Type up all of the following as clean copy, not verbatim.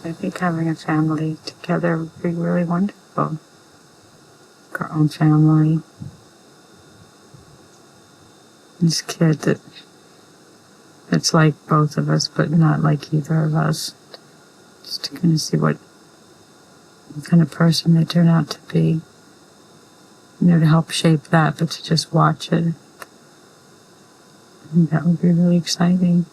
I think having a family together would be really wonderful. Our own family. This kid that's like both of us, but not like either of us. Just to kind of see what kind of person they turn out to be. To help shape that, but to just watch it. I think that would be really exciting.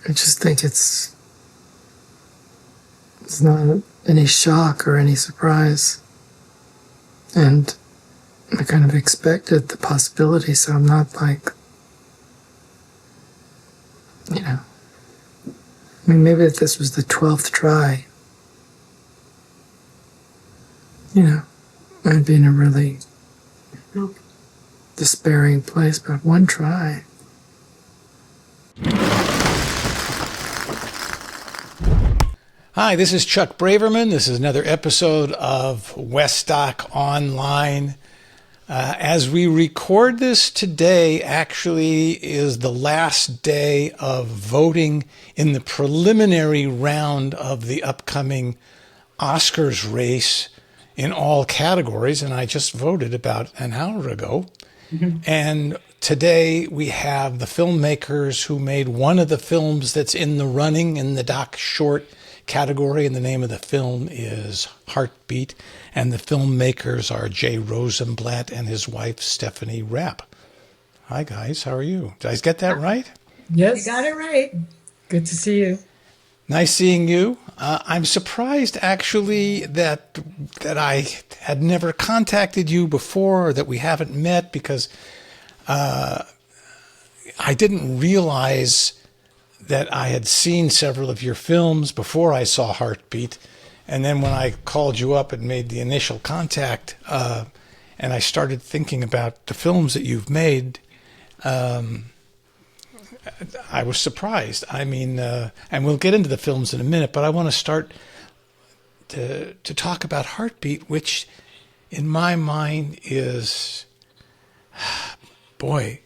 I just think it's not any shock or any surprise. And I kind of expected the possibility, so I'm not like, maybe if this was the 12th try, I'd be in a really despairing place, but one try. Hi, this is Chuck Braverman. This is another episode of Westdoc Online. As we record this today, actually is the last day of voting in the preliminary round of the upcoming Oscars race in all categories, and I just voted about an hour ago. Mm-hmm. And today we have the filmmakers who made one of the films that's in the running in the doc short category, and the name of the film is Heartbeat, and the filmmakers are Jay Rosenblatt and his wife Stephanie Rapp. Hi guys, how are you? Did I get that right? Yes. You got it right. Good to see you. Nice seeing you. I'm surprised actually that I had never contacted you before, or that we haven't met, because I didn't realize that I had seen several of your films before I saw Heartbeat. And then when I called you up and made the initial contact, and I started thinking about the films that you've made, I was surprised. I mean, and we'll get into the films in a minute, but I want to start to talk about Heartbeat, which in my mind is, boy,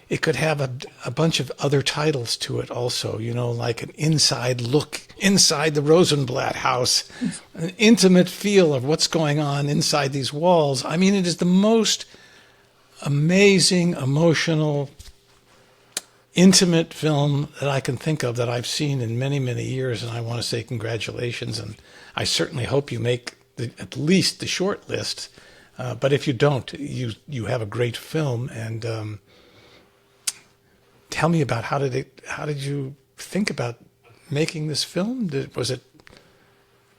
it could have a bunch of other titles to it also, like an inside look inside the Rosenblatt house, an intimate feel of what's going on inside these walls. I mean, it is the most amazing, emotional, intimate film that I can think of that I've seen in many, many years. And I want to say congratulations. And I certainly hope you make at least the short list. But if you don't, you have a great film. And tell me about how did you think about making this film? Was it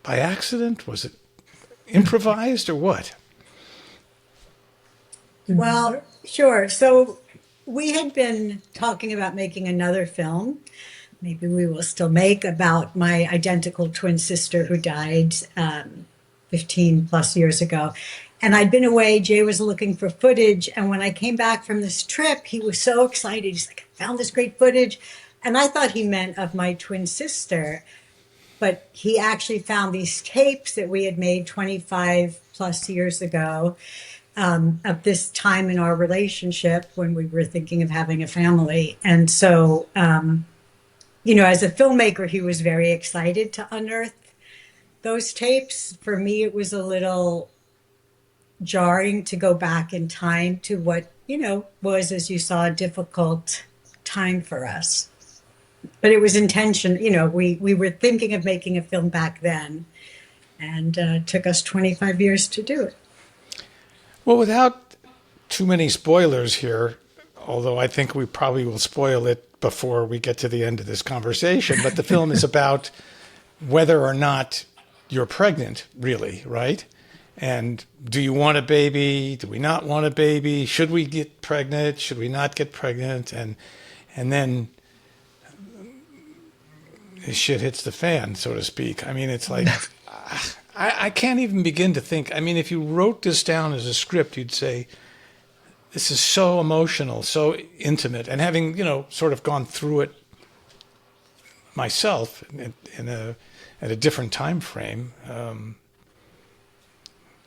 by accident? Was it improvised or what? Well, sure. So we had been talking about making another film. Maybe we will still make, about my identical twin sister who died 15 plus years ago. And I'd been away. Jay was looking for footage. And when I came back from this trip, he was so excited. He's like, I found this great footage. And I thought he meant of my twin sister. But he actually found these tapes that we had made 25 plus years ago, of this time in our relationship when we were thinking of having a family. And so, as a filmmaker, he was very excited to unearth those tapes. For me, it was a little jarring to go back in time to what, was, as you saw, a difficult time for us. But it was intention. We were thinking of making a film back then, and it took us 25 years to do it. Well, without too many spoilers here, although I think we probably will spoil it before we get to the end of this conversation, but the film is about whether or not you're pregnant, really, right? And do you want a baby? Do we not want a baby? Should we get pregnant? Should we not get pregnant? And then shit hits the fan, so to speak. I mean, it's like, I can't even begin to think. I mean, if you wrote this down as a script, you'd say, this is so emotional, so intimate. And having, sort of gone through it myself at a different time frame,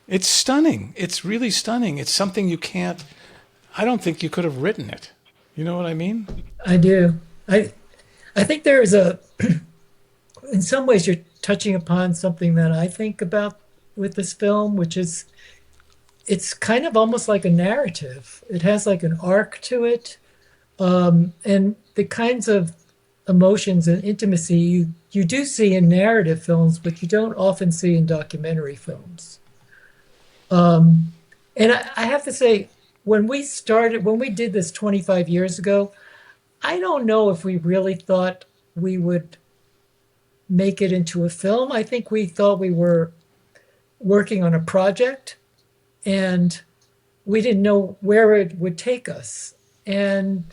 it's stunning. It's really stunning. It's something you can't, I don't think you could have written it. You know what I mean? I do. I think there is in some ways, you're touching upon something that I think about with this film, which is it's kind of almost like a narrative. It has like an arc to it, and the kinds of emotions and intimacy you do see in narrative films, but you don't often see in documentary films. And I have to say, when we did this 25 years ago, I don't know if we really thought we would make it into a film. I think we thought we were working on a project and we didn't know where it would take us. And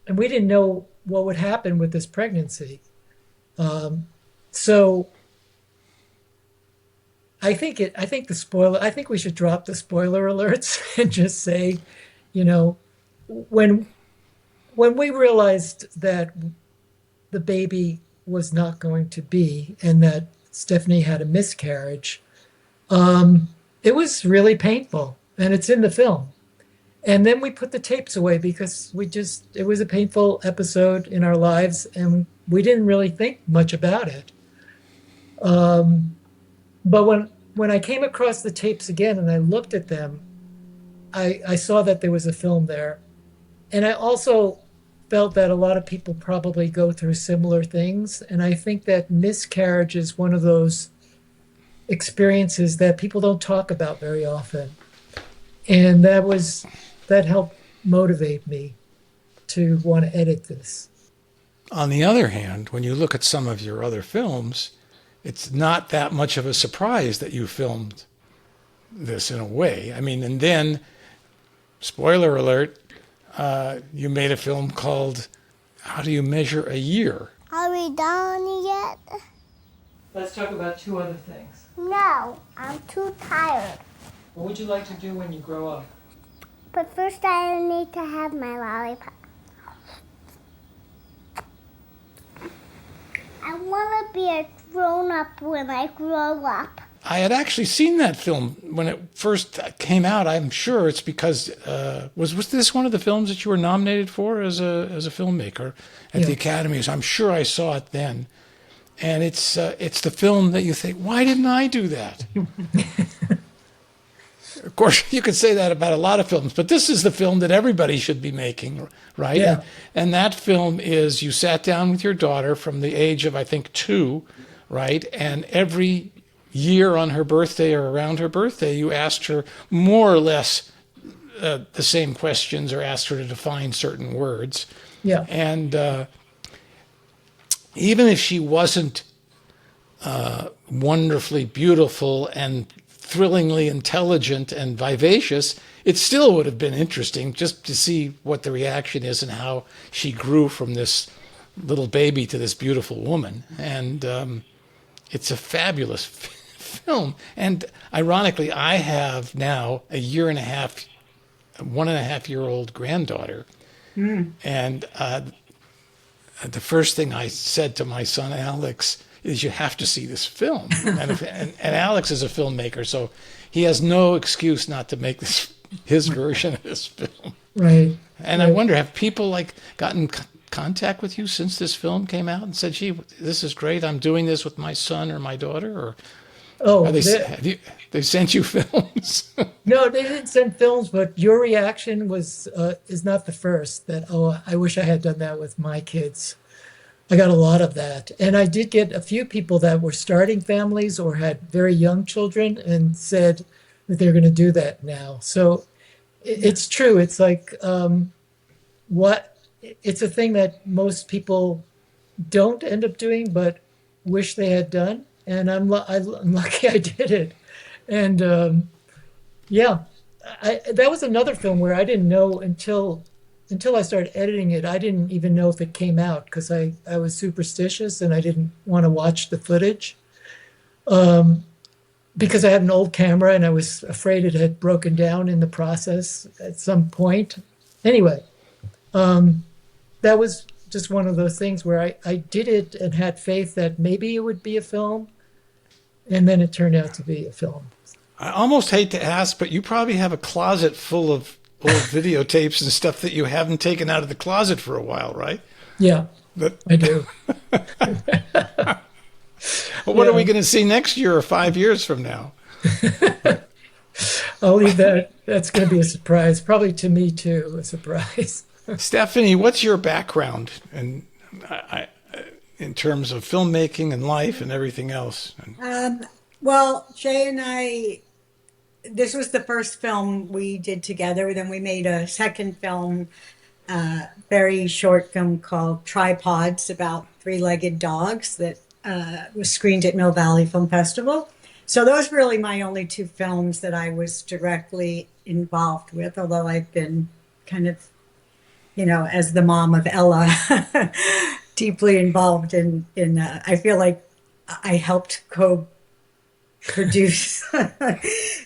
we didn't know what would happen with this pregnancy. So I think we should drop the spoiler alerts and just say, when we realized that the baby was not going to be and that Stephanie had a miscarriage, it was really painful, and it's in the film. And then we put the tapes away because it was a painful episode in our lives and we didn't really think much about it. But when I came across the tapes again and I looked at them, I saw that there was a film there. And I also felt that a lot of people probably go through similar things. And I think that miscarriage is one of those experiences that people don't talk about very often. And that helped motivate me to want to edit this. On the other hand, when you look at some of your other films, it's not that much of a surprise that you filmed this in a way. I mean, and then, spoiler alert, you made a film called How Do You Measure a Year? Are we done yet? Let's talk about two other things. No, I'm too tired. What would you like to do when you grow up? But first I need to have my lollipop. I want to be a grown-up when I grow up. I had actually seen that film when it first came out. I'm sure it's because was this one of the films that you were nominated for as a filmmaker at the Academies? I'm sure I saw it then, and it's the film that you think, why didn't I do that? Of course, you could say that about a lot of films, but this is the film that everybody should be making, right? Yeah. And that film is you sat down with your daughter from the age of, I think, 2, right? And every year on her birthday or around her birthday, you asked her more or less the same questions or asked her to define certain words. Yeah. And even if she wasn't wonderfully beautiful and thrillingly intelligent and vivacious, it still would have been interesting just to see what the reaction is and how she grew from this little baby to this beautiful woman. And it's a fabulous film. And ironically, I have now a 1.5-year-old granddaughter. And the first thing I said to my son, Alex, is you have to see this film. And Alex is a filmmaker, so he has no excuse not to make his version of this film. Right. And I wonder, have people gotten contact with you since this film came out and said, gee, this is great, I'm doing this with my son or my daughter? Or they sent you films? No, they didn't send films, but your reaction is not the first, that, I wish I had done that with my kids. I got a lot of that. And I did get a few people that were starting families or had very young children and said that they're going to do that now. So it's true. It's like it's a thing that most people don't end up doing, but wish they had done. And I'm lucky I did it. And that was another film where I didn't know until I started editing it. I didn't even know if it came out because I was superstitious and I didn't want to watch the footage because I had an old camera and I was afraid it had broken down in the process at some point. Anyway, that was just one of those things where I did it and had faith that maybe it would be a film, and then it turned out to be a film. I almost hate to ask, but you probably have a closet full of old videotapes and stuff that you haven't taken out of the closet for a while, right? Yeah, I do. What are we going to see next year or 5 years from now? I'll leave that. That's going to be a surprise. Probably to me, too, a surprise. Stephanie, what's your background in terms of filmmaking and life and everything else? Well, Jay and I, this was the first film we did together. Then we made a second film, very short film called Tripods, about three-legged dogs that was screened at Mill Valley Film Festival. So those were really my only two films that I was directly involved with, although I've been kind of, as the mom of Ella, deeply involved in I feel like I helped co-produce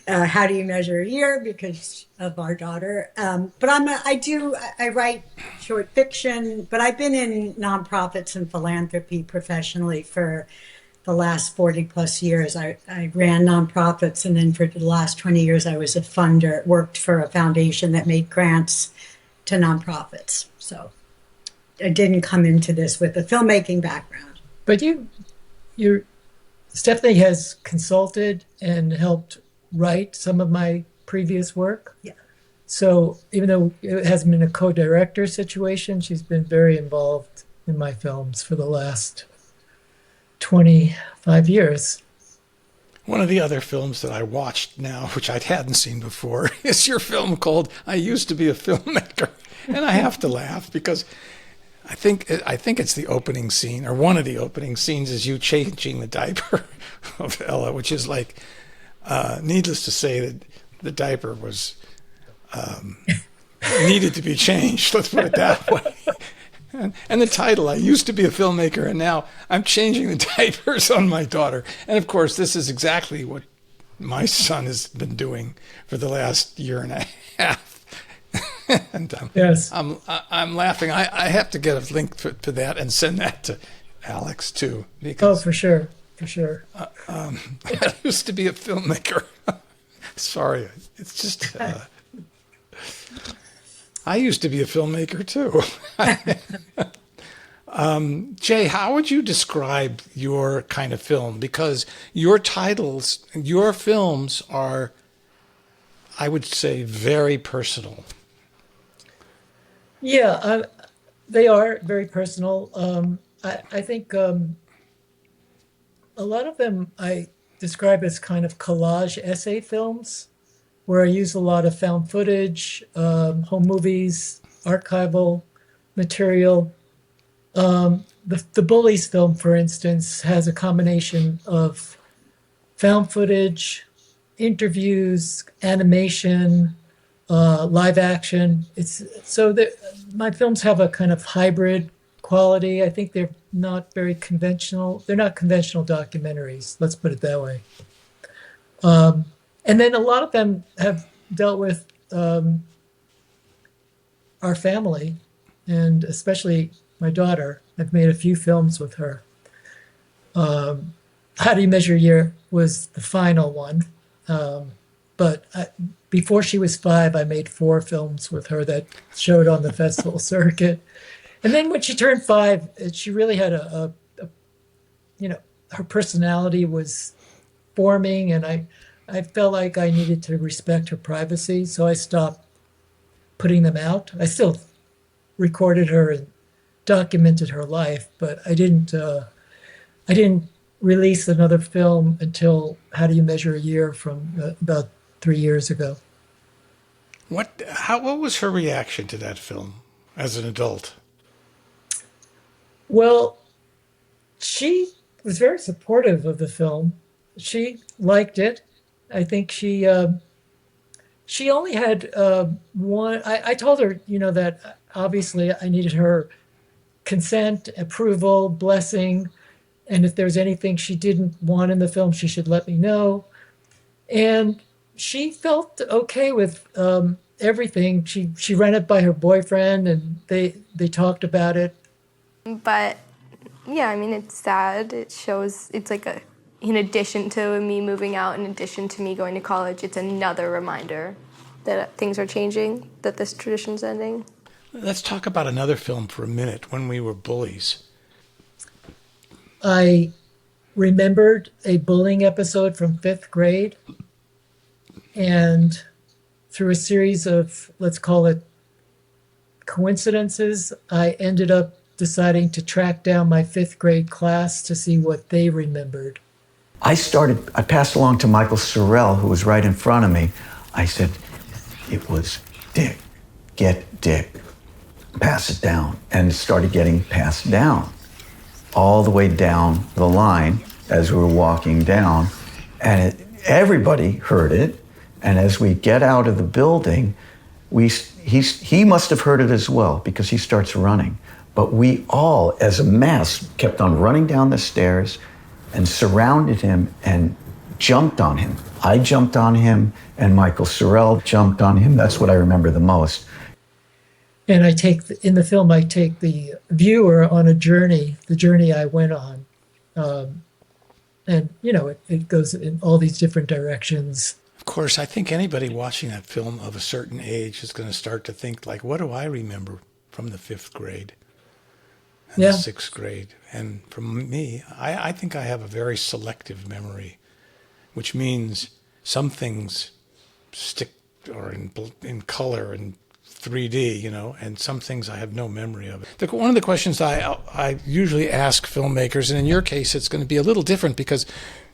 How Do You Measure a Year because of our daughter. But I write short fiction, but I've been in nonprofits and philanthropy professionally for the last 40 plus years. I ran nonprofits, and then for the last 20 years, I was a funder, worked for a foundation that made grants to nonprofits. So I didn't come into this with a filmmaking background. But Stephanie has consulted and helped write some of my previous work. Yeah. So even though it hasn't been a co-director situation, she's been very involved in my films for the last 25 years. One of the other films that I watched now, which I hadn't seen before, is your film called I Used to Be a Filmmaker. And I have to laugh because I think it's the opening scene, or one of the opening scenes is you changing the diaper of Ella, which is like, needless to say that the diaper was needed to be changed. Let's put it that way. And the title, I used to be a filmmaker, and now I'm changing the diapers on my daughter. And of course, this is exactly what my son has been doing for the last year and a half. And yes, I'm laughing. I have to get a link to that and send that to Alex too. Because, for sure. I used to be a filmmaker. Sorry, it's just. I used to be a filmmaker too. Jay, how would you describe your kind of film? Because your titles, your films are, I would say, very personal. Yeah, they are very personal. I think a lot of them I describe as kind of collage essay films, where I use a lot of found footage, home movies, archival material. The Bullies film, for instance, has a combination of found footage, interviews, animation, live action. My films have a kind of hybrid quality. I think they're not very conventional. They're not conventional documentaries. Let's put it that way. And then a lot of them have dealt with our family, and especially my daughter. I've made a few films with her. How Do You Measure a Year was the final one. But before she was 5, I made 4 films with her that showed on the festival circuit. And then when she turned 5, she really had her personality was forming, and I felt like I needed to respect her privacy, so I stopped putting them out. I still recorded her and documented her life, but I didn't release another film until How Do You Measure a Year from about 3 years ago. What was her reaction to that film as an adult? Well, she was very supportive of the film. She liked it. I think she only had one. I told her, that obviously I needed her consent, approval, blessing, and if there was anything she didn't want in the film, she should let me know. And she felt okay with everything. She ran it by her boyfriend, and they talked about it. But yeah, I mean, it's sad. It shows it's like in addition to me moving out, in addition to me going to college, it's another reminder that things are changing, that this tradition's ending. Let's talk about another film for a minute, When We Were Bullies. I remembered a bullying episode from 5th grade, and through a series of, let's call it coincidences, I ended up deciding to track down my 5th grade class to see what they remembered. I passed along to Michael Sorrell, who was right in front of me. I said, it was Dick, get Dick, pass it down. And it started getting passed down all the way down the line as we were walking down. And everybody heard it. And as we get out of the building, he must have heard it as well, because he starts running. But we all, as a mass, kept on running down the stairs and surrounded him and jumped on him. I jumped on him, and Michael Sorrell jumped on him. That's what I remember the most. And in the film, I take the viewer on a journey, the journey I went on. And, it goes in all these different directions. Of course, I think anybody watching that film of a certain age is going to start to think, like, what do I remember from the 5th grade and the 6th grade? And for me, I think I have a very selective memory, which means some things stick or in color and 3D, and some things I have no memory of. One of the questions I usually ask filmmakers, and in your case, it's going to be a little different because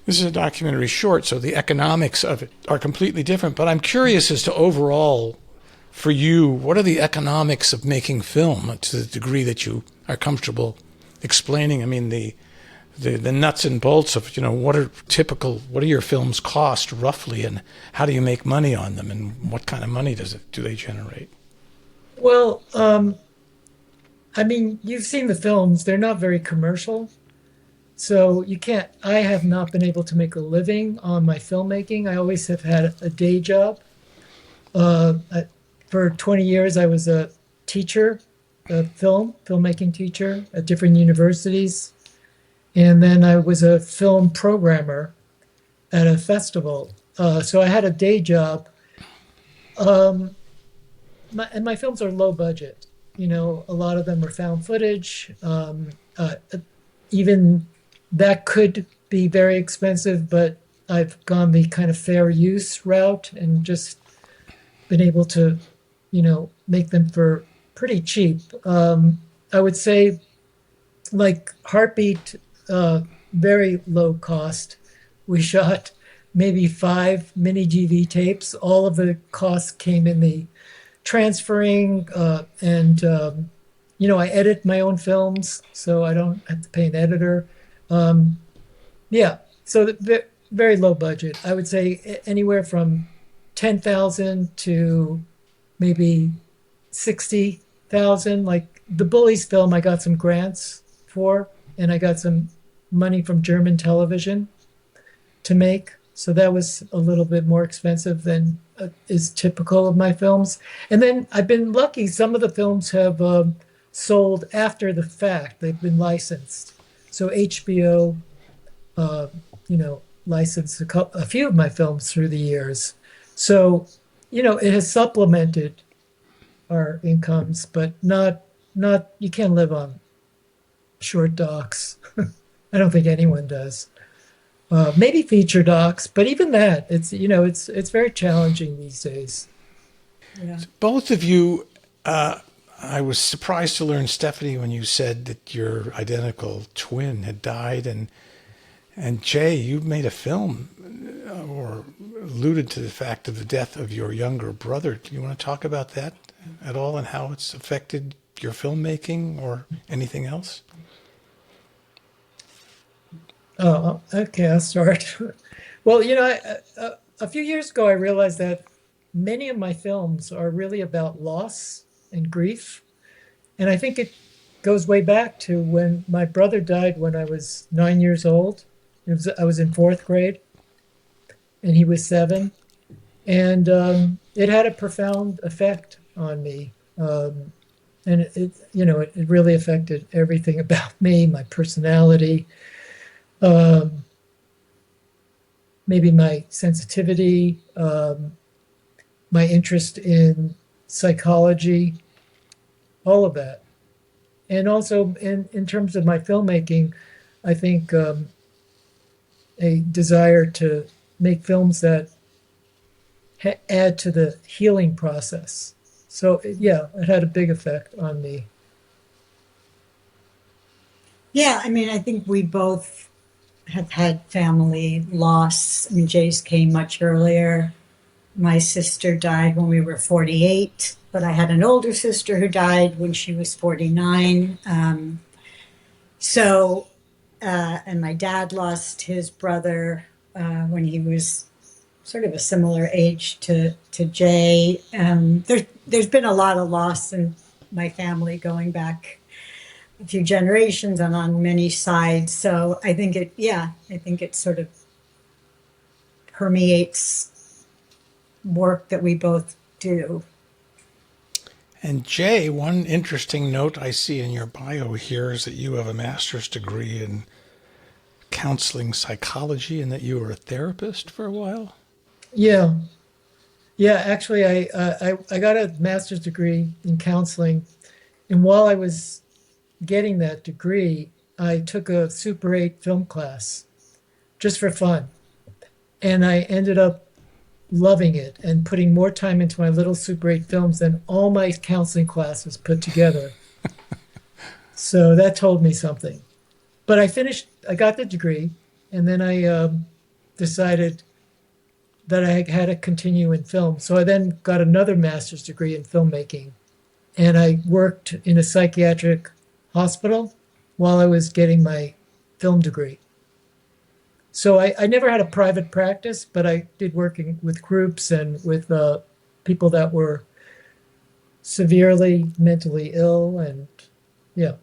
this is a documentary short, so the economics of it are completely different. But I'm curious as to overall, for you, what are the economics of making film to the degree that you are comfortable explaining? I mean, the nuts and bolts of, what are your films cost roughly, and how do you make money on them, and what kind of money do they generate? Well, you've seen the films. They're not very commercial. So I have not been able to make a living on my filmmaking. I always have had a day job. For 20 years, I was a teacher, a filmmaking teacher at different universities. And then I was a film programmer at a festival. So I had a day job. My films are low budget. A lot of them are found footage. Even that could be very expensive, but I've gone the kind of fair use route and just been able to, make them for pretty cheap. I would say, like Heartbeat, very low cost. We shot maybe 5 mini DV tapes. All of the costs came in the transferring, and I edit my own films, so I don't have to pay an editor. So very low budget. I would say anywhere from 10,000 to maybe 60,000. Like the Bullies film, I got some grants for, and I got some money from German television to make. So that was a little bit more expensive than is typical of my films. And then I've been lucky. Some of the films have sold after the fact. They've been licensed. So HBO, licensed a few of my films through the years. So, it has supplemented our incomes, but not you can't live on short docs. I don't think anyone does. Maybe feature docs, but even that, it's very challenging these days. Yeah. Both of you, I was surprised to learn, Stephanie, when you said that your identical twin had died, and Jay, you made a film or alluded to the fact of the death of your younger brother. Do you want to talk about that at all and how it's affected your filmmaking or anything else? Oh, okay, I'll start. Well, a few years ago, I realized that many of my films are really about loss and grief. And I think it goes way back to when my brother died when I was 9 years old. I was in 4th grade, and he was 7. And it had a profound effect on me. And it really affected everything about me, my personality, maybe my sensitivity. my interest in psychology, all of that. And also in terms of my filmmaking, I think a desire to make films that add to the healing process. So yeah, it had a big effect on me. Yeah, I mean, I think we both have had family loss. I mean, Jay's came much earlier. My sister died when we were 48, but I had an older sister who died when she was 49. And my dad lost his brother when he was sort of a similar age to Jay. There's been a lot of loss in my family going back a few generations and on many sides. So I think it sort of permeates work that we both do. And Jay, one interesting note I see in your bio here is that you have a master's degree in counseling psychology and that you were a therapist for a while. Yeah, yeah. Actually, I got a master's degree in counseling, and while I was getting that degree, I took a Super 8 film class just for fun, and I ended up loving it and putting more time into my little Super 8 films than all my counseling classes put together. So that told me something. But I got the degree, and then I decided that I had to continue in film. So I then got another master's degree in filmmaking, and I worked in a psychiatric hospital while I was getting my film degree. So I never had a private practice, but I did working with groups and with people that were severely mentally ill, and yeah.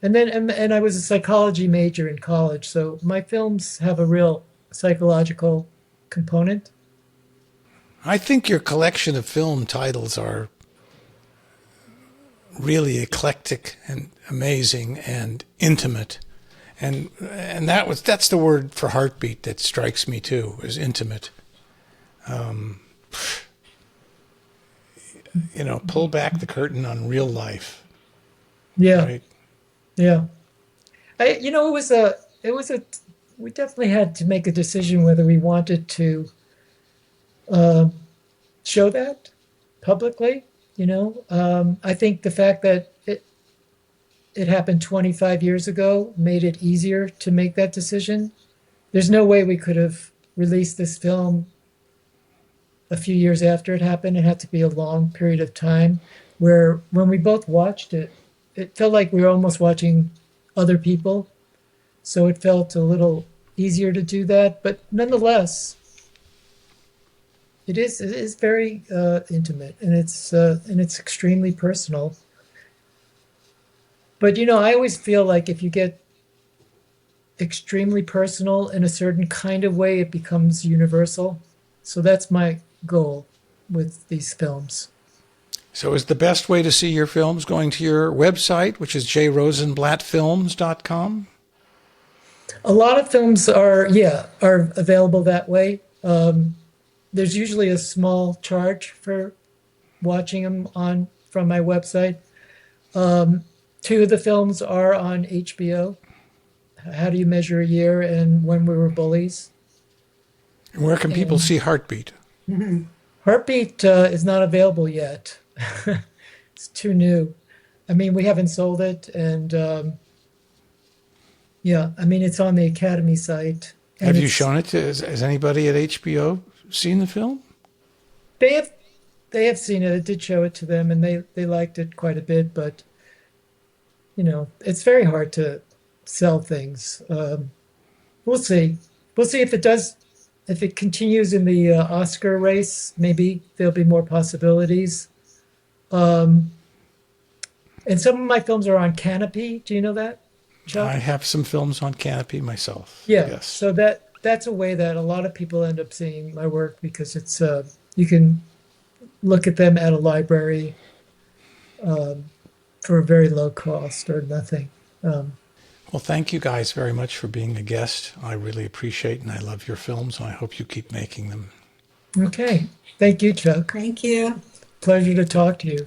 And I was a psychology major in college, so my films have a real psychological component. I think your collection of film titles are really eclectic and amazing and intimate. And that's the word for Heartbeat that strikes me too, is intimate. Pull back the curtain on real life. Yeah. Right? Yeah. We definitely had to make a decision whether we wanted to show that publicly. I think the fact that it happened 25 years ago made it easier to make that decision. There's no way we could have released this film a few years after it happened. It had to be a long period of time where when we both watched it, it felt like we were almost watching other people. So it felt a little easier to do that. But nonetheless, it is very intimate, and it's extremely personal. But I always feel like if you get extremely personal in a certain kind of way, it becomes universal. So that's my goal with these films. So is the best way to see your films going to your website, which is jayrosenblattfilms.com? A lot of films are available that way. There's usually a small charge for watching them from my website. Two of the films are on HBO. How Do You Measure a Year and When We Were Bullies. And where can people see Heartbeat? Heartbeat is not available yet. It's too new. I mean, we haven't sold it, and it's on the Academy site. Have you shown it to? Has anybody at HBO seen the film? They have seen it. I did show it to them, and they liked it quite a bit. But it's very hard to sell things. We'll see. We'll see if it does. If it continues in the Oscar race, maybe there'll be more possibilities. And some of my films are on Canopy. Do you know that, Chuck? I have some films on Canopy myself. Yeah. Yes. So that's a way that a lot of people end up seeing my work, because it's you can look at them at a library for a very low cost or nothing. Well, thank you guys very much for being a guest. I really appreciate and I love your films, and I hope you keep making them. Okay. Thank you, Chuck. Thank you. Pleasure to talk to you.